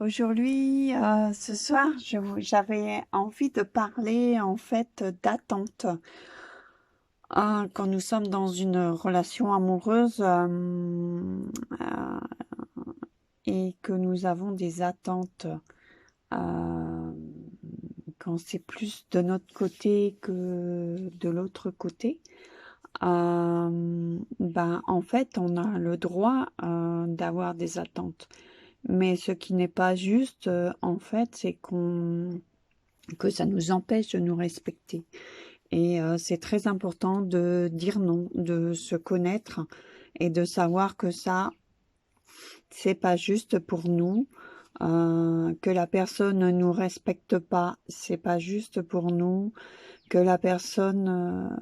Aujourd'hui, ce soir, j'avais envie de parler en fait d'attente. Quand nous sommes dans une relation amoureuse et que nous avons des attentes, euh, quand c'est plus de notre côté que de l'autre côté, ben en fait, on a le droit d'avoir des attentes. Mais ce qui n'est pas juste, en fait, c'est que ça nous empêche de nous respecter. Et c'est très important de dire non, de se connaître et de savoir que ça, c'est pas juste pour nous, que la personne ne nous respecte pas, c'est pas juste pour nous, que la personne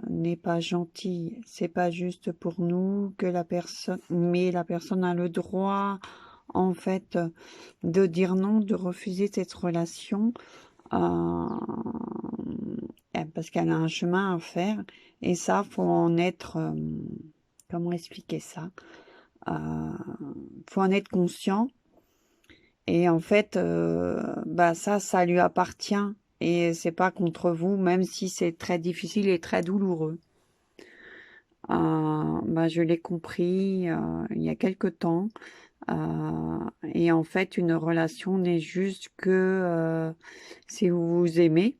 n'est pas gentille, c'est pas juste pour nous, que la personne, mais la personne a le droit, en fait, de dire non, de refuser cette relation, euh, parce qu'elle a un chemin à faire. Et ça, faut en être, comment expliquer ça? Euh, faut en être conscient. Et en fait, bah ça lui appartient. Et c'est pas contre vous, même si c'est très difficile et très douloureux. Bah, je l'ai compris il y a quelque temps. Et en fait, une relation n'est juste que si vous vous aimez.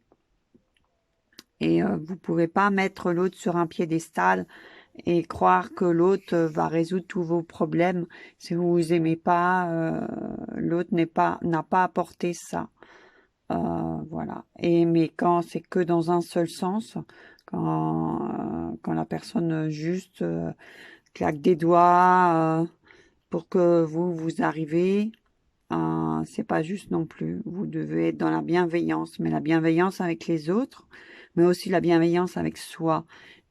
Et vous pouvez pas mettre l'autre sur un piédestal et croire que l'autre va résoudre tous vos problèmes. Si vous vous aimez pas, l'autre n'a pas apporté ça. Voilà. Et mais quand c'est que dans un seul sens, quand la personne juste claque des doigts pour que vous arrivez, c'est pas juste non plus. Vous devez être dans la bienveillance, mais la bienveillance avec les autres, mais aussi la bienveillance avec soi.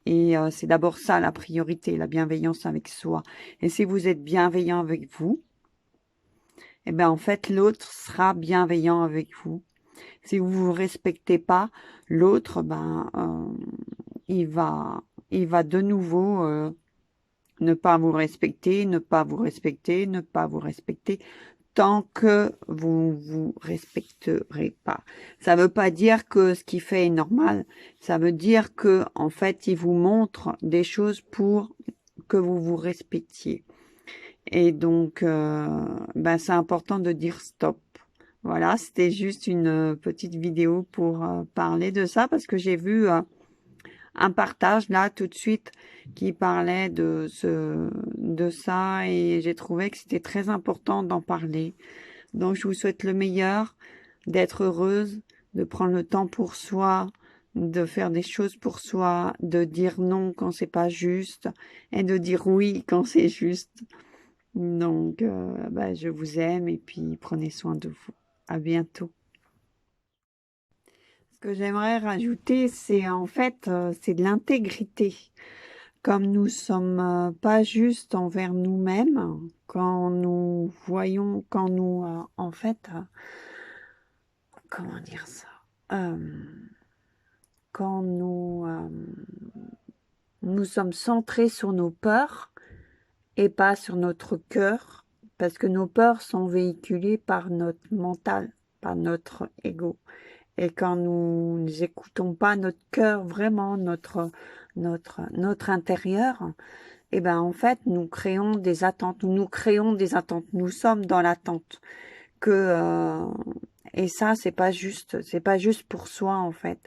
Et c'est d'abord ça la priorité, la bienveillance avec soi. Et si vous êtes bienveillant avec vous, eh ben en fait l'autre sera bienveillant avec vous. Si vous vous respectez pas, l'autre, ben il va, il va de nouveau ne pas vous respecter, ne pas vous respecter, ne pas vous respecter tant que vous vous respecterez pas. Ça veut pas dire que ce qu'il fait est normal. Ça veut dire que, en fait, il vous montre des choses pour que vous vous respectiez. Et donc, ben, c'est important de dire stop. Voilà, c'était juste une petite vidéo pour parler de ça parce que j'ai vu un partage là tout de suite qui parlait de ça et j'ai trouvé que c'était très important d'en parler. Donc, je vous souhaite le meilleur, d'être heureuse, de prendre le temps pour soi, de faire des choses pour soi, de dire non quand c'est pas juste et de dire oui quand c'est juste. Donc, bah, je vous aime et puis prenez soin de vous. À bientôt. Ce que j'aimerais rajouter, c'est en fait, c'est de l'intégrité. Comme nous sommes pas justes envers nous-mêmes, quand nous voyons, quand nous, en fait, comment dire ça? Quand nous sommes centrés sur nos peurs et pas sur notre cœur, parce que nos peurs sont véhiculées par notre mental, par notre ego. Et quand nous n'écoutons pas notre cœur, vraiment notre intérieur, eh ben en fait nous créons des attentes. Nous créons des attentes. Nous sommes dans l'attente que et ça c'est pas juste pour soi en fait.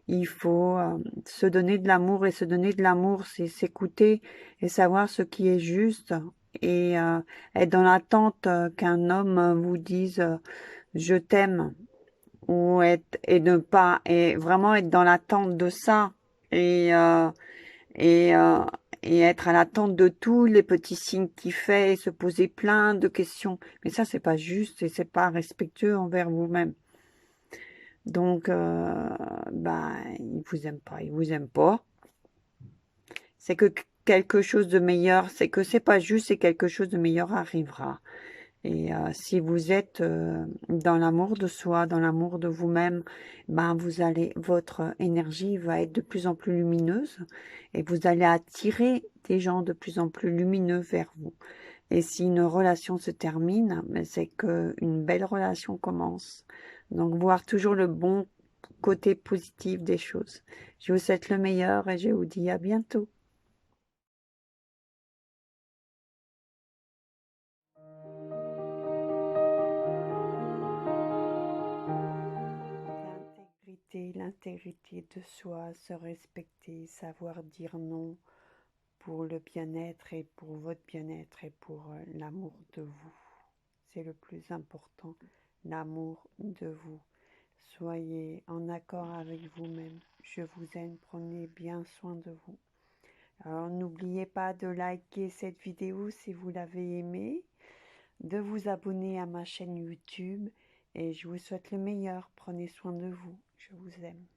Il faut se donner de l'amour et se donner de l'amour, c'est s'écouter et savoir ce qui est juste et être dans l'attente qu'un homme vous dise je t'aime ou être et ne pas et vraiment être dans l'attente de ça et euh, et euh, et être à l'attente de tous les petits signes qu'il fait et se poser plein de questions. Mais ça, c'est pas juste et c'est pas respectueux envers vous-même. Donc, bah, il vous aime pas, il vous aime pas. C'est que quelque chose de meilleur, c'est que c'est pas juste, et quelque chose de meilleur arrivera. Et si vous êtes dans l'amour de soi, dans l'amour de vous-même, ben vous allez, votre énergie va être de plus en plus lumineuse et vous allez attirer des gens de plus en plus lumineux vers vous. Et si une relation se termine, ben, c'est qu'une belle relation commence. Donc, voir toujours le bon côté positif des choses. Je vous souhaite le meilleur et je vous dis à bientôt. L'intégrité de soi, se respecter, savoir dire non pour le bien-être et pour votre bien-être et pour l'amour de vous. C'est le plus important, l'amour de vous. Soyez en accord avec vous-même. Je vous aime, prenez bien soin de vous. Alors n'oubliez pas de liker cette vidéo si vous l'avez aimée, de vous abonner à ma chaîne YouTube et je vous souhaite le meilleur. Prenez soin de vous. Je vous aime.